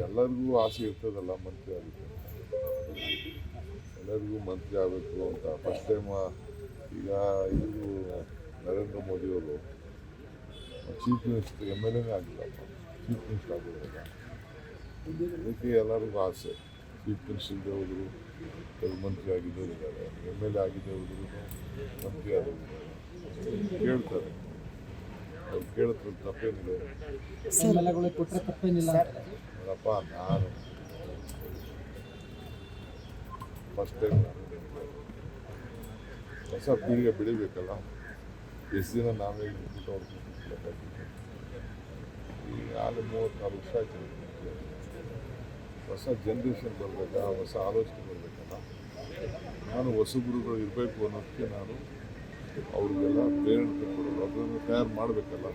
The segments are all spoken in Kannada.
ಎಲ್ಲರಿಗೂ ಆಸೆ ಇರ್ತದಲ್ಲ ಮಂತ್ರಿ ಆಗುತ್ತೆ, ಎಲ್ಲರಿಗೂ ಮಂತ್ರಿ ಆಗಬೇಕು ಅಂತ. ಫಸ್ಟ್ ಟೈಮ್ ಈಗ ಇದು ನರೇಂದ್ರ ಮೋದಿಯವರು ಚೀಫ್ ಮಿನಿಸ್ಟರ್ MLA ಆಗಿಲ್ಲಪ್ಪ, ಚೀಫ್ ಮಿನಿಸ್ಟರ್ ಆಗಿರೋಲ್ಲ. ಅದಕ್ಕೆ ಎಲ್ಲರಿಗೂ ಆಸೆ. ಚೀಫ್ ಮಿನಿಸ್ಟರ್ ಇಲ್ಲದೆ ಹೋದ್ರು ಕೆಲವು ಮಂತ್ರಿ ಆಗಿದ್ದವರು ಇದ್ದಾರೆ, MLA ಆಗಿದ್ದೇ ಹೋದ್ರು ಮಂತ್ರಿ ಆದವರು ಕೇಳ್ತಾರೆ. ಅವ್ರು ಕೇಳಿದ್ರೆ ತಪ್ಪೇನಿದೆ ಕೊಟ್ಟರೆ ತಪ್ಪೇನಿಲ್ಲ. ನೋಡಪ್ಪ, ನಾನು ಫಸ್ಟ್ ಟೈಮ್ ಹೊಸ ಪೀಳಿಗೆ ಬೆಳಿಬೇಕಲ್ಲ. ಎಷ್ಟು ದಿನ ನಾವೇ ಊಟ ಹೊಡ್ಕೊಂಡು ಈಗ ಆಲೆ 34 ವರ್ಷ ಆಯ್ತು. ಹೊಸ ಜನ್ರೇಷನ್ ಬರಬೇಕಾ, ಹೊಸ ಆಲೋಚನೆ ಬರಬೇಕಲ್ಲ. ನಾನು ಹೊಸಬರುಗಳು ಇರಬೇಕು ಅನ್ನೋದಕ್ಕೆ ನಾನು ಅವ್ರಿಗೆಲ್ಲ ಪ್ರೇರಣೆ ಕೊಡೋದು, ಅದನ್ನು ತಯಾರು ಮಾಡಬೇಕಲ್ಲ.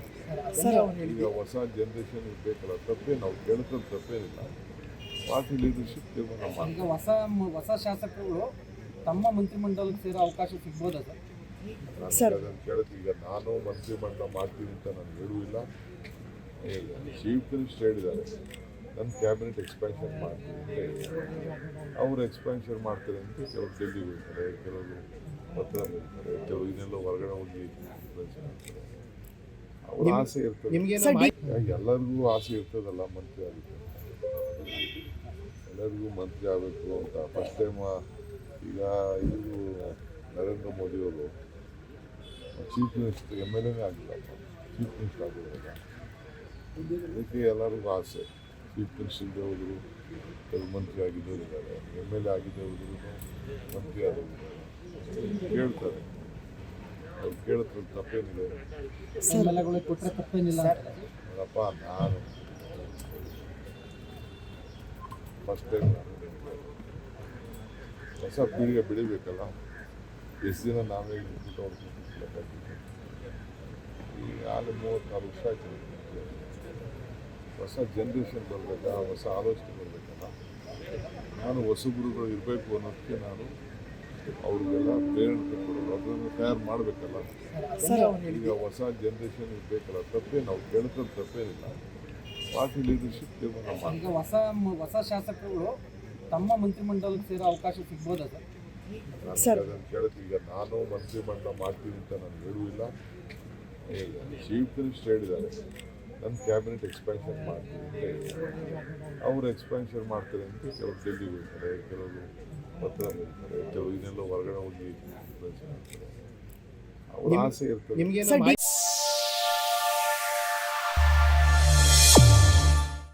ಈಗ ಹೊಸ ಜನ್ರೇಷನ್ ಇರಬೇಕಲ್ಲ. ತಪ್ಪೇ ನಾವು ಕೇಳ್ತಾರೆ, ತಪ್ಪೇನಿಲ್ಲ. ಪಾರ್ಟಿ ಲೀಡರ್ಶಿಪ್ ತೀರ್ಮಾನ ಮಾಡಿ. ಈಗ ಹೊಸ ಶಾಸಕರುಗಳು ತಮ್ಮ ಮಂತ್ರಿಮಂಡಲಕ್ಕೆ ಸೇರೋ ಅವಕಾಶ ಸಿಗ್ಬೋದಾ ಸರ್? ಅದನ್ನು ಕೇಳ್ತೀವಿ. ಈಗ ನಾನು ಮಂತ್ರಿಮಂಡಲ ಮಾಡ್ತೀನಿ ಅಂತ ನಾನು ಹೇಳುವುದಿಲ್ಲ. ಚೀಫ್ ಮಿನಿಸ್ಟರ್ ಹೇಳಿದ್ದಾರೆ ನನ್ನ ಕ್ಯಾಬಿನೆಟ್ ಎಕ್ಸ್ಪ್ಯಾನ್ಷನ್ ಮಾಡ್ತೀನಿ ಅಂತ ಹೇಳಿದ್ದಾರೆ. ಅವರು ಎಕ್ಸ್ಪ್ಯಾನ್ಷನ್ ಮಾಡ್ತಾರೆ ಅಂತ ಕೆಲವರು ಡೆಲ್ಲಿಗೆ ಹೋಗ್ತಾರೆ, ಕೆಲವರು ಪತ್ರ ಬರೀತಾರೆ, ಕೆಲವು ಇನ್ನೆಲ್ಲ ಹೊರಗಡೆ ಹೋಗಿ ಮಾಡ್ತಾರೆ. ಅವ್ರ ಆಸೆ ಇರ್ತದೆ. ಎಲ್ಲರಿಗೂ ಆಸೆ ಇರ್ತದಲ್ಲ ಮಂತ್ರಿ ಆಗುತ್ತೆ, ಎಲ್ಲರಿಗೂ ಮಂತ್ರಿ ಆಗಬೇಕು ಅಂತ. ಫಸ್ಟ್ ಟೈಮ್ ಈಗ ಇದು ನರೇಂದ್ರ ಮೋದಿಯವರು ಚೀಫ್ ಮಿನಿಸ್ಟರ್ MLA ಆಗಿಲ್ಲಪ್ಪ, ಚೀಫ್ ಮಿನಿಸ್ಟರ್ ಆಗಿರೋಲ್ಲ. ಅದಕ್ಕೆ ಎಲ್ಲರಿಗೂ ಆಸೆ. ಚೀಫ್ ಮಿನಿಸ್ಟರ್ ಇಲ್ಲದೆ ಹೋದ್ರು ಕೆಲವು ಮಂತ್ರಿ ಆಗಿದ್ದವರು ಇದ್ದಾರೆ, MLA ಆಗಿದ್ದೇ ಹೋದ್ರು ಮಂತ್ರಿ ಆದವರು ಕೇಳ್ತಾರೆ. ಅವ್ರು ಕೇಳಿದ್ರೆ ತಪ್ಪೇನಿದೆ. ಕೊಟ್ಟರೆ ತಪ್ಪೇನಿಲ್ಲ. ನೋಡಪ್ಪ, ನಾನು ಫಸ್ಟ್ ಟೈಮ್ ಹೊಸ ಪೀಳಿಗೆ ಬೆಳಿಬೇಕಲ್ಲ. ಎಷ್ಟು ದಿನ ನಾವೇ ಊಟ ಹೊಡ್ಕೊಂಡು ಈಗ ಆಲೆ 34 ವರ್ಷ ಆಯ್ತು. ಹೊಸ ಜನ್ರೇಷನ್ ಬರಬೇಕಾ, ಹೊಸ ಆಲೋಚನೆ ಬರಬೇಕಲ್ಲ. ನಾನು ಹೊಸಬರುಗಳು ಇರಬೇಕು ಅನ್ನೋದಕ್ಕೆ ನಾನು ಅವ್ರಿಗೆಲ್ಲ ಪ್ರೇರಣೆ ಕೊಡೋದು, ಅದನ್ನು ತಯಾರು ಮಾಡಬೇಕಲ್ಲ. ಈಗ ಹೊಸ ಜನ್ರೇಷನ್ ಇರಬೇಕಲ್ಲ. ತಪ್ಪೇ ನಾವು ಕೇಳ್ತಾರೆ, ತಪ್ಪೇನಿಲ್ಲ. ಪಾರ್ಟಿ ಲೀಡರ್ಶಿಪ್ ತೀರ್ಮಾನ ಮಾಡಿ. ಈಗ ಹೊಸ ಶಾಸಕರುಗಳು ತಮ್ಮ ಮಂತ್ರಿಮಂಡಲಕ್ಕೆ ಸೇರೋ ಅವಕಾಶ ಸಿಗ್ಬೋದಾ ಸರ್? ಅದನ್ನು ಕೇಳ್ತೀವಿ. ಈಗ ನಾನು ಮಂತ್ರಿಮಂಡಲ ಮಾಡ್ತೀನಿ ಅಂತ ನಾನು ಹೇಳುವುದಿಲ್ಲ. ಚೀಫ್ ಮಿನಿಸ್ಟರ್ ಹೇಳಿದ್ದಾರೆ ನನ್ನ ಕ್ಯಾಬಿನೆಟ್ ಎಕ್ಸ್ಪ್ಯಾನ್ಷನ್ ಮಾಡ್ತೀನಿ ಅಂತ ಹೇಳಿದ್ದಾರೆ. ಅವರು ಎಕ್ಸ್ಪ್ಯಾನ್ಷನ್ ಮಾಡ್ತಾರೆ ಅಂತ ಕೆಲವರು ಡೆಲ್ಲಿಗೆ ಹೋಗ್ತಾರೆ, ಕೆಲವರು ಪತ್ರ ಬರೀತಾರೆ, ಕೆಲವು ಇನ್ನೆಲ್ಲ ಹೊರಗಡೆ ಹೋಗಿ ಮಾಡ್ತಾರೆ. ಅವ್ರ ಆಸೆ ಇರ್ತದೆ.